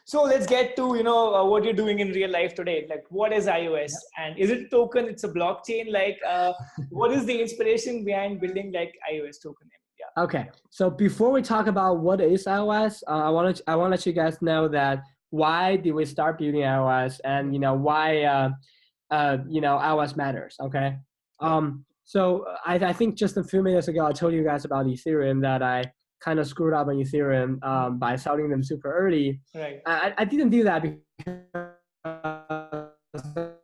So let's get to, what you're doing in real life today. Like, what is iOS? And is it a token? It's a blockchain. Like, what is the inspiration behind building like iOS token? Yeah. Okay, so before we talk about what is iOS, I want to let you guys know that why did we start building iOS, and why iOS matters. Okay, so I think just a few minutes ago I told you guys about Ethereum, that I kind of screwed up on Ethereum by selling them super early. Right. I didn't do that because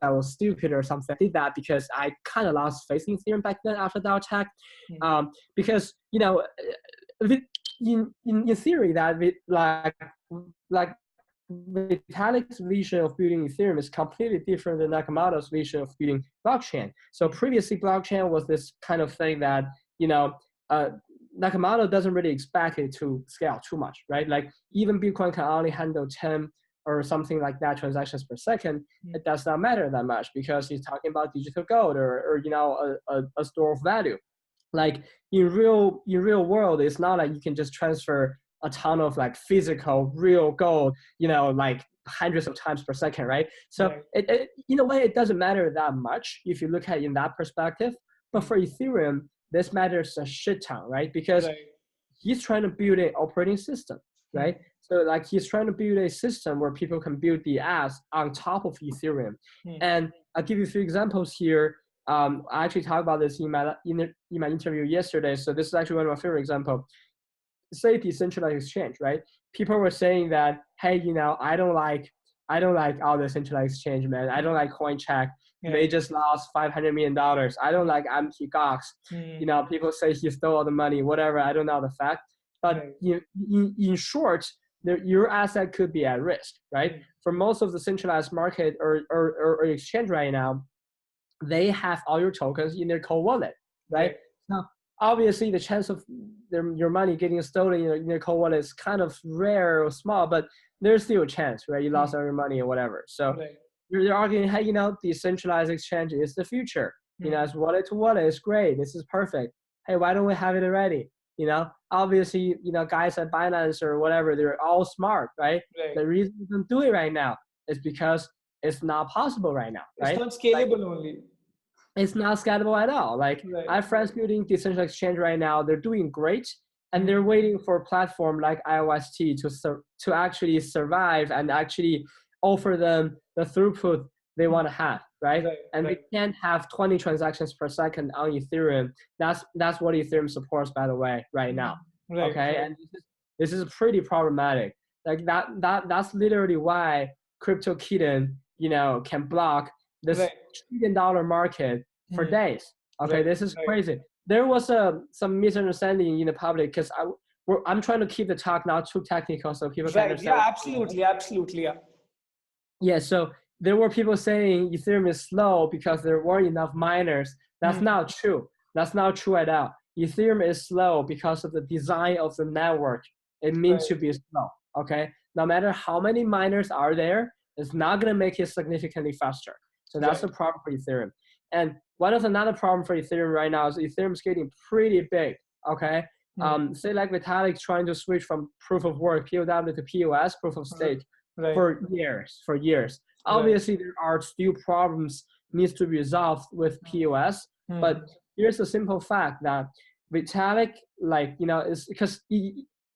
I was stupid or something. I did that because I kind of lost faith in Ethereum back then after that attack. Because in theory that like Vitalik's vision of building Ethereum is completely different than Nakamoto's vision of building blockchain. So previously, blockchain was this kind of thing that Nakamoto doesn't really expect it to scale too much, right? Like even Bitcoin can only handle 10 or something like that transactions per second. It does not matter that much because he's talking about digital gold or a store of value. Like in real world, it's not like you can just transfer a ton of like physical real gold, like hundreds of times per second, right? So Right. it in a way, it doesn't matter that much if you look at it in that perspective. But for Ethereum, this matters a shit ton, right? Because he's trying to build an operating system, right? So like he's trying to build a system where people can build the apps on top of Ethereum. And I'll give you a few examples here. I actually talked about this in my interview yesterday. So this is actually one of my favorite examples. Say decentralized exchange, right? People were saying that, hey, I don't like all the centralized exchange, man. I don't like CoinCheck. They just lost $500 million. I don't like Mt. Gox. People say he stole all the money, whatever. I don't know the fact. But in short, your asset could be at risk, right? For most of the centralized market or exchange right now, they have all your tokens in their cold wallet, right? Now, obviously, the chance of your money getting stolen in their cold wallet is kind of rare or small, but there's still a chance, right? You lost all your money or whatever. So you're arguing, hey, decentralized exchange is the future. It's wallet to wallet. It's great. This is perfect. Hey, why don't we have it already? Obviously, guys at Binance or whatever, they're all smart, right? The reason we don't do it right now is because it's not possible right now, right? It's not scalable only. It's not scalable at all. Like I have friends building decentralized exchange right now. They're doing great, and they're waiting for a platform like iOST to actually survive and actually offer them the throughput they want to have, right? And they can't have 20 transactions per second on Ethereum. That's what Ethereum supports, by the way, right now. And this is pretty problematic. Like that's literally why Crypto Kitten, can block this $1 trillion market for days. This is crazy. There was some misunderstanding in the public because I'm trying to keep the talk not too technical so people can understand. Yeah, absolutely. Yeah, so there were people saying Ethereum is slow because there weren't enough miners. That's not true. That's not true at all. Ethereum is slow because of the design of the network. It means to be slow, okay? No matter how many miners are there, it's not going to make it significantly faster. So that's the problem for Ethereum. And another problem for Ethereum right now is Ethereum is getting pretty big, okay? Say like Vitalik trying to switch from proof of work, POW, to POS, proof of stake, for years. Obviously, there are still problems needs to be resolved with POS, but here's the simple fact that Vitalik, is because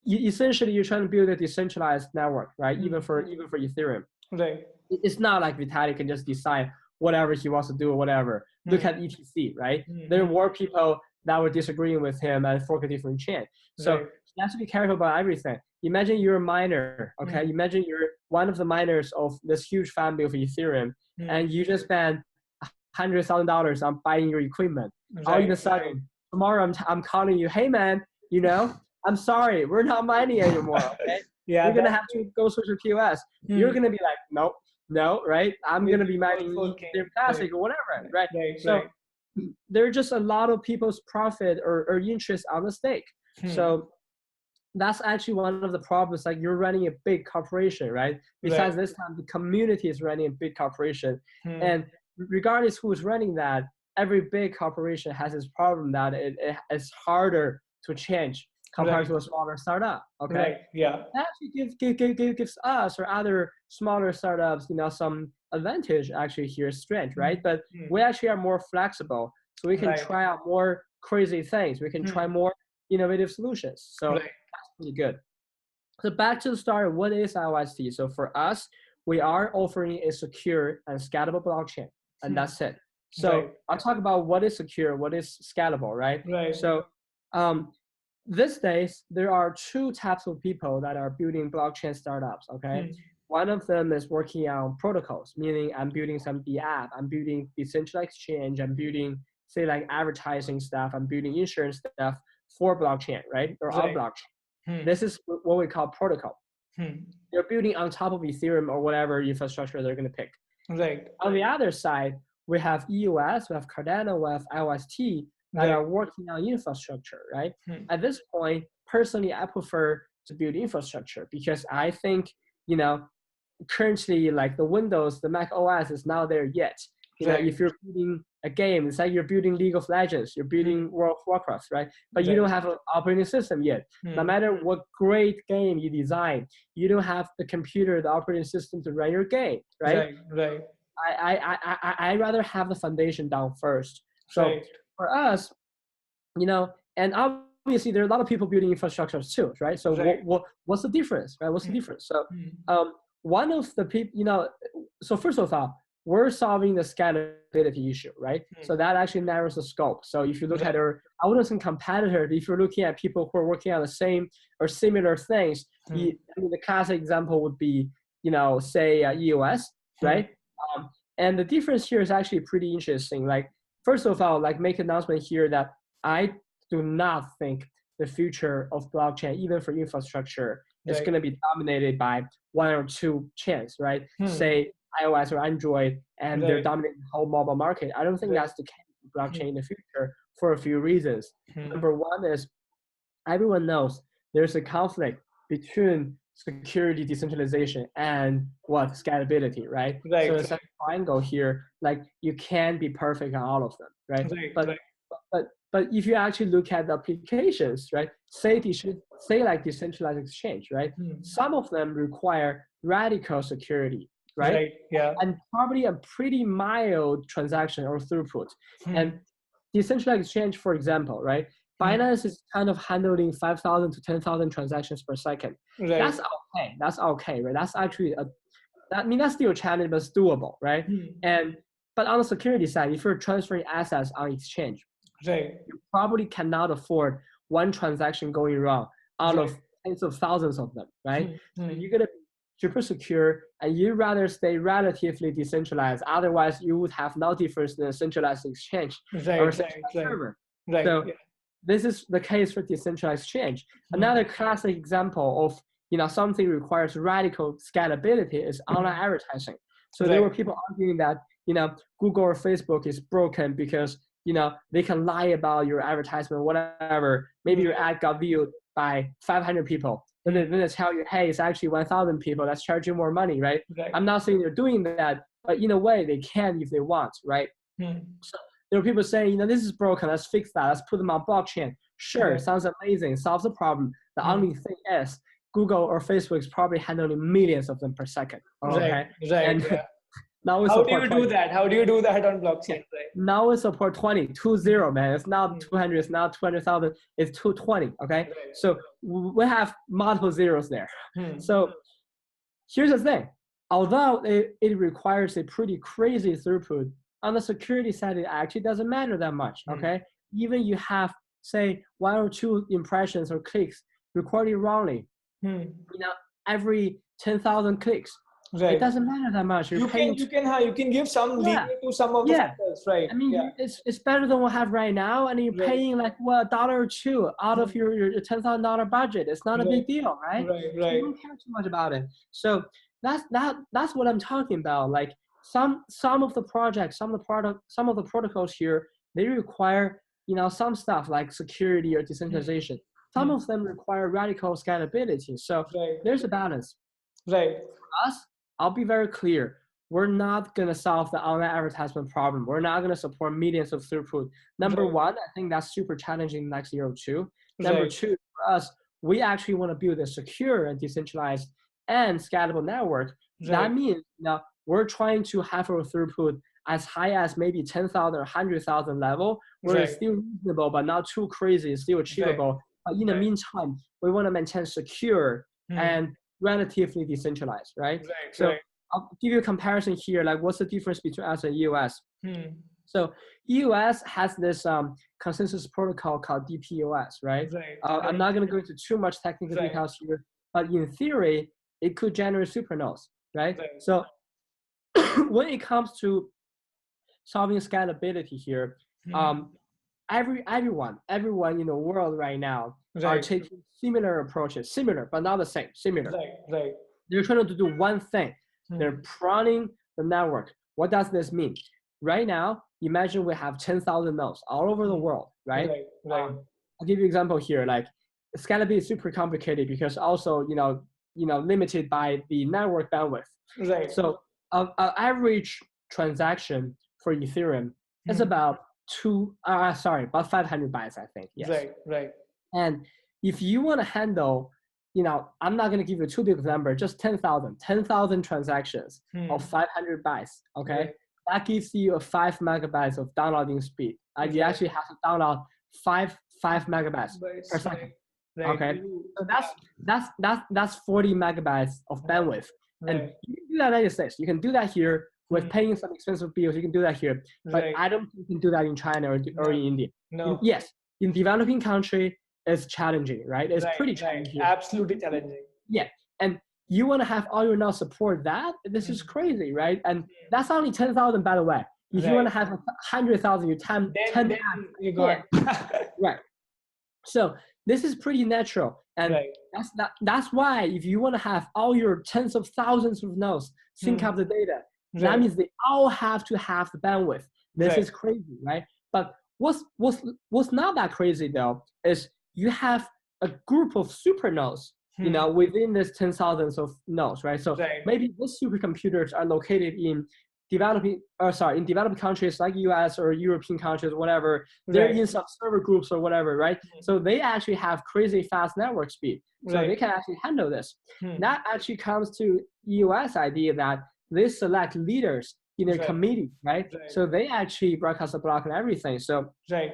essentially you're trying to build a decentralized network, right? Even for Ethereum. It's not like Vitalik can just decide whatever he wants to do or whatever. Look at ETC, right? There were people that were disagreeing with him and fork a different chain. So you have to be careful about everything. Imagine you're a miner, okay? Imagine you're one of the miners of this huge family of Ethereum, and you just spend $100,000 on buying your equipment. All of a sudden, tomorrow I'm calling you, hey man, I'm sorry, we're not mining anymore, okay? You're gonna have to go switch to POS. You're gonna be like, nope, no, right? I'm gonna be mining Ethereum Classic or whatever, right? So there are just a lot of people's profit or interest on the stake. So that's actually one of the problems. Like you're running a big corporation, right? Besides this time, the community is running a big corporation, and regardless who's running that, every big corporation has this problem that it's harder to change. compared to a smaller startup. Okay. Right. Yeah. That actually gives us or other smaller startups, some advantage actually here, strength, right? But we actually are more flexible, so we can Right. try out more crazy things. We can try more innovative solutions. So Right. that's pretty good. So back to the start, what is IOST? So for us, we are offering a secure and scalable blockchain, and that's it. So Right. I'll talk about what is secure, what is scalable, right? Right. So these days, there are two types of people that are building blockchain startups, okay? One of them is working on protocols, meaning I'm building some app, I'm building decentralized exchange, I'm building, say, like advertising stuff, I'm building insurance stuff for blockchain, right? Or on Right. blockchain. This is what we call protocol. They're building on top of Ethereum or whatever infrastructure they're going to pick. Right. On the other side, we have EOS, we have Cardano, we have IOST that are working on infrastructure, right? At this point, personally, I prefer to build infrastructure because I think, currently, like the Windows, the Mac OS is not there yet. If you're building a game, it's like you're building League of Legends, you're building World of Warcraft, right? But you don't have an operating system yet. No matter what great game you design, you don't have the computer, the operating system to run your game, right? Right. I rather have the foundation down first. So for us, and obviously there are a lot of people building infrastructures too, right? So what's the difference, right? What's the difference? So one of the people, so first of all, we're solving the scalability issue, right? So that actually narrows the scope. So if you look at I wouldn't say competitor, if you're looking at people who are working on the same or similar things, the classic example would be, say EOS, right? And the difference here is actually pretty interesting. Like, first of all, like make an announcement here that I do not think the future of blockchain, even for infrastructure, is going to be dominated by one or two chains, right? Say iOS or Android, and they're dominating the whole mobile market. I don't think that's the case for blockchain in the future for a few reasons. Number one is everyone knows there's a conflict between security, decentralization, and scalability, right? So it's a triangle here. Like you can't be perfect on all of them, right? But if you actually look at the applications, right? Say like decentralized exchange, right? Some of them require radical security, right? And probably a pretty mild transaction or throughput. And decentralized exchange, for example, right? Binance is kind of handling 5,000 to 10,000 transactions per second. That's okay. That's okay, right? That's actually that's still a challenge, but it's doable, right? But on the security side, if you're transferring assets on exchange, you probably cannot afford one transaction going wrong out of tens of thousands of them, right? So you're gonna be super secure, and you'd rather stay relatively decentralized. Otherwise, you would have no difference in a centralized exchange or centralized server. So this is the case for decentralized exchange. Another classic example of something requires radical scalability is online advertising. So there were people arguing that Google or Facebook is broken because they can lie about your advertisement, whatever. Maybe your ad got viewed by 500 people. Then they tell you, hey, it's actually 1,000 people. That's charging more money, right? I'm not saying they're doing that, but in a way they can if they want, right? So there are people saying, this is broken. Let's fix that. Let's put them on blockchain. Sure, sounds amazing. Solves the problem. The only thing is, Google or Facebook is probably handling millions of them per second. Okay. Now we support How do you do that? How do you do that on blockchain? Now we support 20, man. It's not 200, it's not 200,000, it's 220, okay? So we have multiple zeros there. So here's the thing. Although it requires a pretty crazy throughput, on the security side, it actually doesn't matter that much, okay? Even you have, say, one or two impressions or clicks recorded wrongly, every 10,000 clicks, it doesn't matter that much. You can give some leeway to some of the factors, right? I mean, it's better than we have right now, and you're paying like $1 or $2 out of your $10,000 budget. It's not a big deal, right? So you don't care too much about it. So that's what I'm talking about. Like some of the projects, some of the protocols here, they require some stuff like security or decentralization. Some of them require radical scalability. So there's a balance. For us, I'll be very clear. We're not going to solve the online advertisement problem. We're not going to support millions of throughput. Number one, I think that's super challenging in the next year or two. Number Right. two, for us, we actually want to build a secure and decentralized and scalable network. That Right. means now we're trying to have our throughput as high as maybe 10,000 or 100,000 level, where it's Right. still reasonable, but not too crazy, it's still Right. achievable. But in the Right. meantime, we want to maintain secure Hmm. and relatively decentralized, right? Right. So Right. I'll give you a comparison here, like what's the difference between us and US? Hmm. So US has this consensus protocol called DPoS, right? Right. I'm Right. not going to go into too much technical Right. details here, but in theory, it could generate supernodes, right? Right. So when it comes to solving scalability here, Hmm. um, everyone in the world right now are Right. taking similar approaches, similar but not the same, similar. Right. Right. They're trying to do one thing. Hmm. They're pruning the network. What does this mean? Right now, imagine we have 10,000 nodes all over the world, right? Right. Right. I'll give you an example here. Like scalability is super complicated because also, limited by the network bandwidth. Right. So an average transaction for Ethereum is Hmm. about about 500 bytes, I think. Yes. Right. Right. And if you want to handle, I'm not going to give you too big of a number, just 10,000 transactions of Hmm. 500 bytes, okay? Right. That gives you a 5 megabytes of downloading speed. You Right. actually have to download five megabytes per Right. second, Right. okay? So that's 40 megabytes of bandwidth. And Right. you can do that in the United States. You can do that here with Hmm. paying some expensive bills. You can do that here. But Right. I don't think you can do that in China or in India. No. Yes, in developing country, it's challenging, right? It's Right. pretty Right. challenging. Absolutely challenging. Yeah, and you want to have all your nodes support that? This is crazy, right? And that's only 10,000, by the way. If you want to have 100,000, you ten Then you yeah, got right. So this is pretty natural, and right. that's why if you want to have all your tens of thousands of nodes sync up the data, that Right. means they all have to have the bandwidth. This Right. is crazy, right? But what's not that crazy though is you have a group of super nodes, within this 10,000s of nodes, right? So Right. maybe these supercomputers are located in developed countries like US or European countries, whatever. They're Right. in some server groups or whatever, right? So they actually have crazy fast network speed. So they Right. can actually handle this. Hmm. That actually comes to US idea that they select leaders in their Right. committee, right? Right. So they actually broadcast the block and everything. So, Right.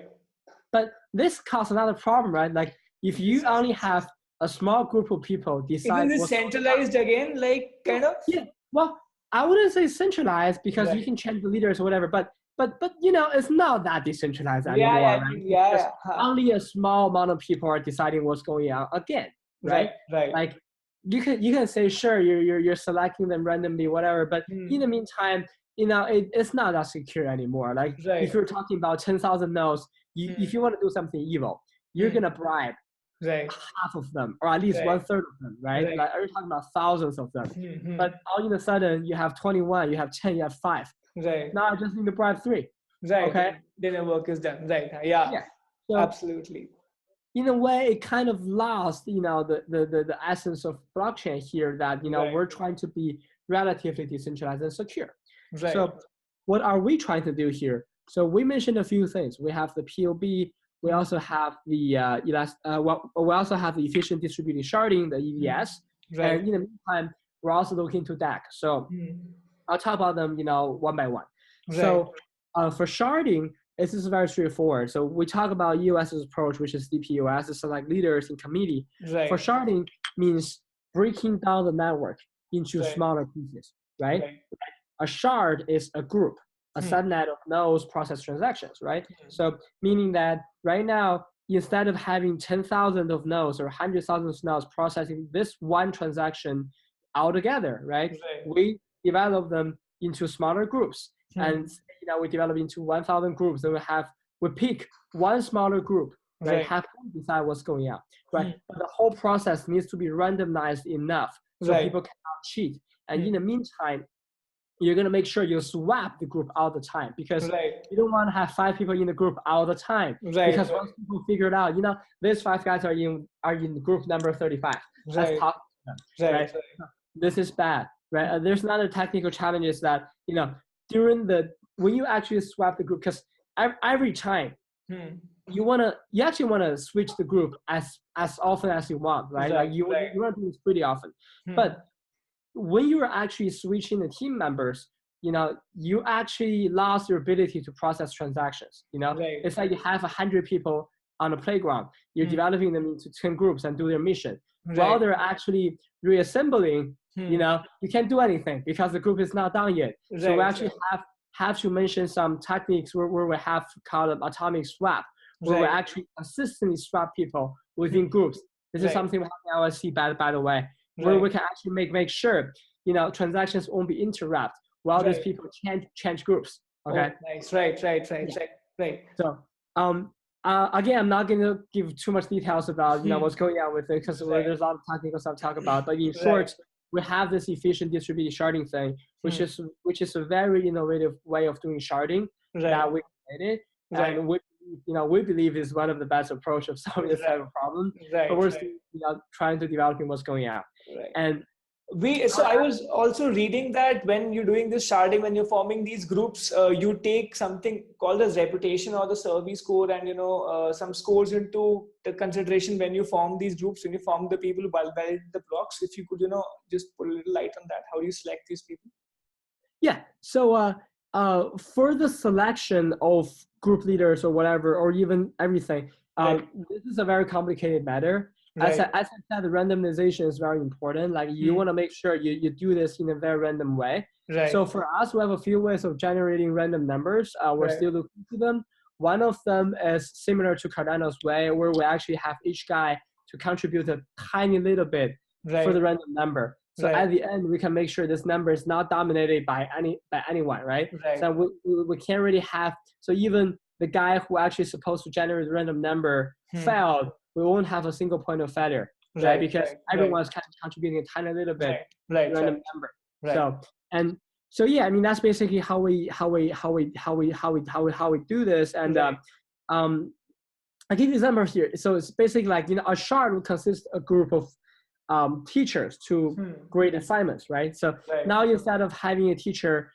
but this causes another problem, right? Like if you only have a small group of people decide Isn't this what's centralized again? Like kind of? yeah. Well, I wouldn't say centralized because you Right. can change the leaders or whatever, but it's not that decentralized Yeah. anymore, Yeah. right? Yeah. Because Yeah. Huh. only a small amount of people are deciding what's going on again, right? Right. Like you can say sure you're selecting them randomly, whatever, but in the meantime, it's not that secure anymore. Like Right. if you're talking about 10,000 nodes, if you want to do something evil, you're gonna bribe Right. half of them, or at least Right. 1/3 of them, right? Right. Like, are you talking about thousands of them? But all of a sudden, you have 21, you have 10, you have 5. Right. Now I just need to bribe 3. Right. Okay. Then the work is done. Right. Yeah. Yeah. So Absolutely. in a way, it kind of lost, the essence of blockchain here. That Right. we're trying to be relatively decentralized and secure. Right. So what are we trying to do here? So we mentioned a few things. We have the POB. We also have the we also have the efficient distributed sharding, the EVS, Right. and in the meantime, we're also looking to DAC. So I'll talk about them, one by one. Right. So for sharding, this is very straightforward. So we talk about US's approach, which is DPoS, to select leaders in committee. Right. For sharding means breaking down the network into Right. smaller pieces, right? Right. A shard is a group, a subnet of nodes process transactions, right? So meaning that right now, instead of having 10,000 of nodes or 100,000 of nodes processing this one transaction altogether, right? We develop them into smaller groups, and we develop into 1,000 groups. Then we pick one smaller group, right? Right. Have them decide what's going on, right? But the whole process needs to be randomized enough so Right. people cannot cheat. And in the meantime, you're gonna make sure you swap the group all the time, because Right. you don't want to have 5 people in the group all the time. Right. Because once people figure it out, these 5 guys are in group number 35. Right. Let's talk to them, right? This is bad, right? There's another technical challenges that when you actually swap the group, because every time you actually wanna switch the group as often as you want, right? Like you want to do this pretty often. But when you are actually switching the team members, you actually lost your ability to process transactions. It's like you have 100 people on the playground. You're developing them into 10 groups and do their mission. While they're actually reassembling, you can't do anything because the group is not done yet. So we actually have to mention some techniques where we have called atomic swap, where we actually consistently swap people within groups. This is something we have in LSC, by the way, where we can actually make sure transactions won't be interrupted while these people change groups. Okay. Oh, nice. Right. So again, I'm not going to give too much details about what's going on with it because there's a lot of technical stuff to talk about. But in short, we have this efficient distributed sharding thing, which is a very innovative way of doing sharding that we created, and we believe is one of the best approach of solving this type of problem. But we're still trying to developing what's going on. And so I was also reading that when you're doing this sharding, when you're forming these groups, you take something called as reputation or the survey score, and some scores into the consideration when you form these groups, when you form the people who validate the blocks. If you could just put a little light on that, how do you select these people? Yeah. So for the selection of group leaders or whatever, or even everything, this is a very complicated matter. As I said, the randomization is very important. Like you want to make sure you do this in a very random way. So for us, we have a few ways of generating random numbers. We're still looking into them. One of them is similar to Cardano's way, where we actually have each guy to contribute a tiny little bit for the random number. So at the end, we can make sure this number is not dominated by anyone, right? So we can't really have, so even the guy who actually is supposed to generate the random number failed, we won't have a single point of failure, right? Because everyone's kind of contributing a tiny little bit random number. So yeah, I mean that's basically how we do this. And I give you examples here. So it's basically like a shard will consist of a group of teachers to grade assignments, right? So now instead of having a teacher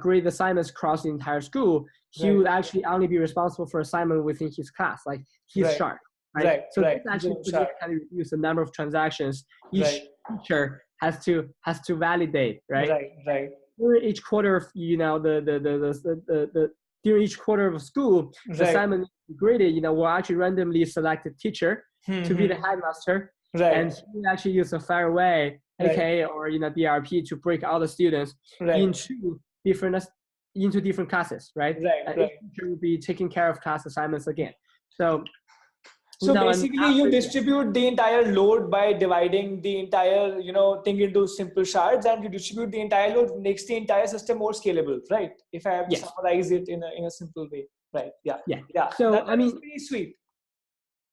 grade assignments across the entire school, he would actually only be responsible for assignment within his class, like his shard. So this actually reduce the number of transactions each teacher has to validate, right? During each quarter of during each quarter of school, the assignment graded, we'll actually randomly select a teacher to be the headmaster, and he will actually use a fair way, AKA or DRP, to break all the students into different classes, right? And each teacher will be taking care of class assignments again. So basically, you distribute the entire load by dividing the entire, thing into simple shards, and you distribute the entire load, makes the entire system more scalable, right? If I have to summarize it in a simple way, right? Yeah. So that is pretty sweet.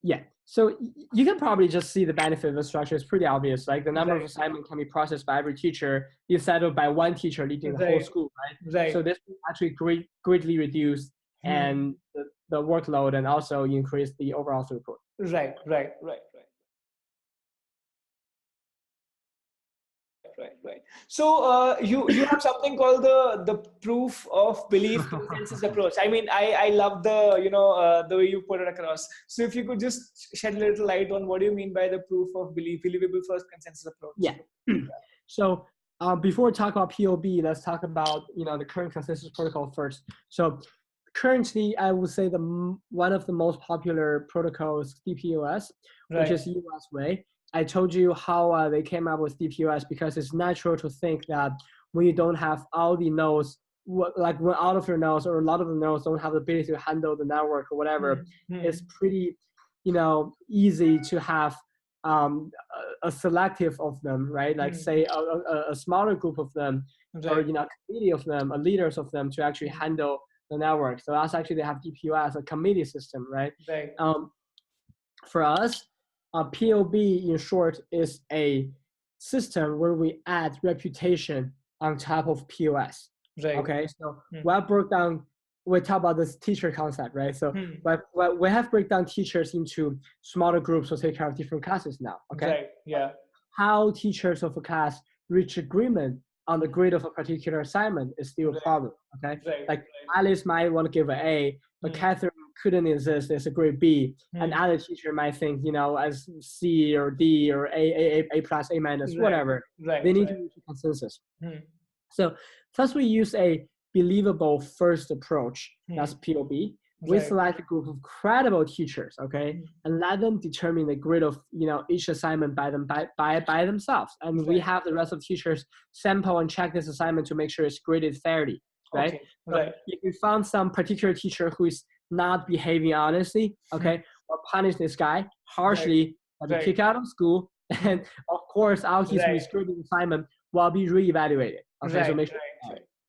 Yeah. So you can probably just see the benefit of the structure. It's pretty obvious. Like the number of assignments can be processed by every teacher instead of by one teacher leading the whole school, right? So this will actually greatly reduce and the workload, and also increase the overall throughput. Right. So you have something called the proof of belief consensus approach. I mean, I love the the way you put it across. So if you could just shed a little light on what do you mean by the proof of believable first consensus approach? Yeah. So before we talk about POB, let's talk about the current consensus protocol first. So currently, I would say one of the most popular protocols is DPoS, which is US way. I told you how they came up with DPoS because it's natural to think that when you don't have all the nodes, like when all of your nodes or a lot of the nodes don't have the ability to handle the network or whatever, it's pretty, easy to have a selective of them, right? Like say a smaller group of them, or committee of them, or leaders of them to actually handle the network. So that's actually they have DPoS, a committee system, right? For us, POB in short is a system where we add reputation on top of POS. Okay, so we talk about this teacher concept, right? So we have break down teachers into smaller groups to take care of different classes now. Okay, how teachers of a class reach agreement on the grade of a particular assignment is still a problem. Okay, like Alice might want to give an A, but Catherine couldn't exist as a grade B, and other teacher might think, as C or D or A plus, A minus, whatever. They need to reach a consensus. So first we use a believable first approach, that's POB. We select a group of credible teachers, okay, and let them determine the grade of each assignment by themselves, and we have the rest of teachers sample and check this assignment to make sure it's graded fairly, right? So if we found some particular teacher who is not behaving honestly, okay, we'll punish this guy harshly, be kicked out of school, and of course, all his misgraded assignment will be reevaluated. Okay, so make sure.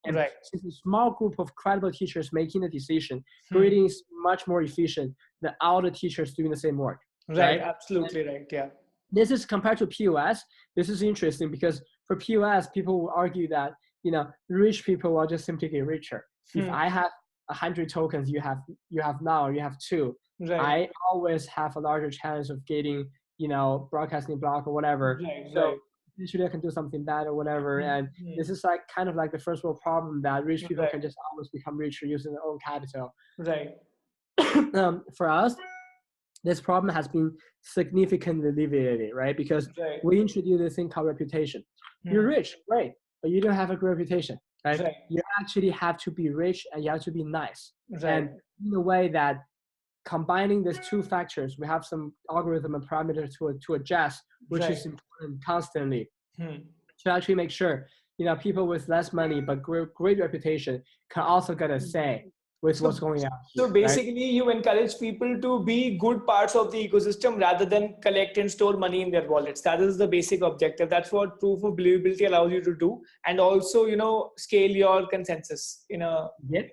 And since a small group of credible teachers making the decision, grading is much more efficient than all the teachers doing the same work. Right? Absolutely right. Yeah. This is compared to POS. This is interesting because for POS, people will argue that rich people will just simply get richer. If I have 100 tokens, you have now, you have 2. I always have a larger chance of getting broadcasting block or whatever. So usually I can do something bad or whatever, and this is kind of like the first world problem that rich people can just always become richer using their own capital. For us, this problem has been significantly alleviated, right? Because we introduced this thing called reputation. You're rich, great, but you don't have a good reputation, right? You actually have to be rich and you have to be nice, and in a way that combining these 2 factors, we have some algorithm and parameters to adjust, which is important constantly to actually make sure people with less money but great reputation can also get a say with what's going on. So basically, you encourage people to be good parts of the ecosystem rather than collect and store money in their wallets. That is the basic objective. That's what proof of believability allows you to do, and also scale your consensus in a.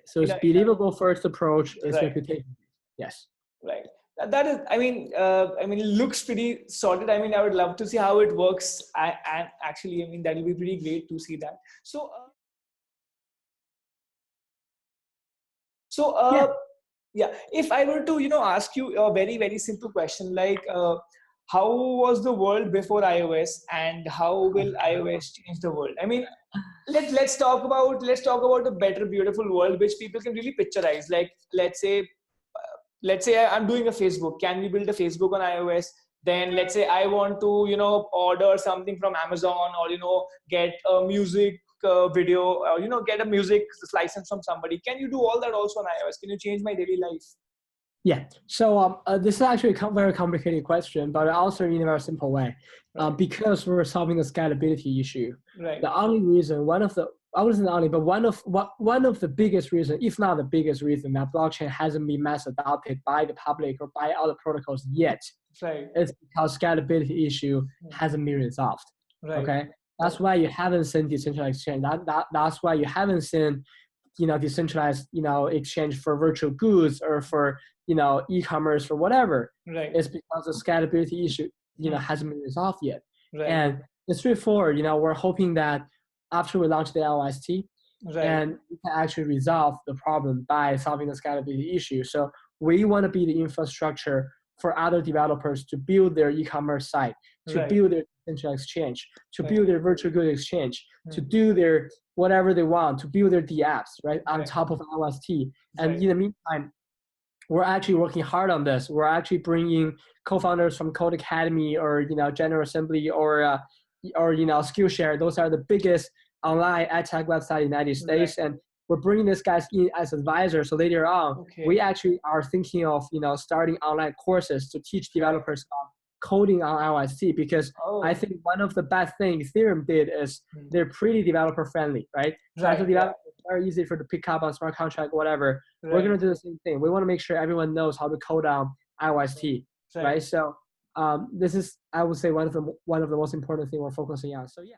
So it's believable first approach is reputation. Yes. Right. That is, it looks pretty sorted. I would love to see how it works. And actually, that will be pretty great to see that. So, if I were to, ask you a very, very simple question, like, how was the world before iOS, and how will iOS change the world? Let's talk about a better, beautiful world which people can really picturize. Like, let's say I'm doing a Facebook. Can we build a Facebook on iOS? Then let's say I want to, order something from Amazon, or, get a music video, or, get a music license from somebody. Can you do all that also on iOS? Can you change my daily life? Yeah. So this is actually a very complicated question, but also in a very simple way. Because we're solving the scalability issue. The only reason, I wasn't the only, but one of the biggest reasons, if not the biggest reason, that blockchain hasn't been mass adopted by the public or by other protocols yet, is because scalability issue hasn't been resolved. Okay, that's why you haven't seen decentralized exchange. That's why you haven't seen, decentralized, exchange for virtual goods or for e-commerce or whatever. It's because the scalability issue hasn't been resolved yet. And it's straightforward. We're hoping that after we launch the LST, and we can actually resolve the problem by solving the scalability issue. So we want to be the infrastructure for other developers to build their e-commerce site, to build their decentralized exchange, to build their virtual good exchange, to do their whatever they want, to build their DApps, on top of LST. And in the meantime, we're actually working hard on this. We're actually bringing co-founders from Code Academy or General Assembly or Skillshare. Those are the biggest online ad tech website in the United States, and we're bringing these guys in as advisors. So later on, we actually are thinking of starting online courses to teach developers coding on LST, because I think one of the best things Ethereum did is they're pretty developer friendly, right? So as a developer, it's very easy for to pick up on smart contract, whatever. We're gonna do the same thing. We want to make sure everyone knows how to code on LST, right? So this is, I would say, one of the most important things we're focusing on. So yeah.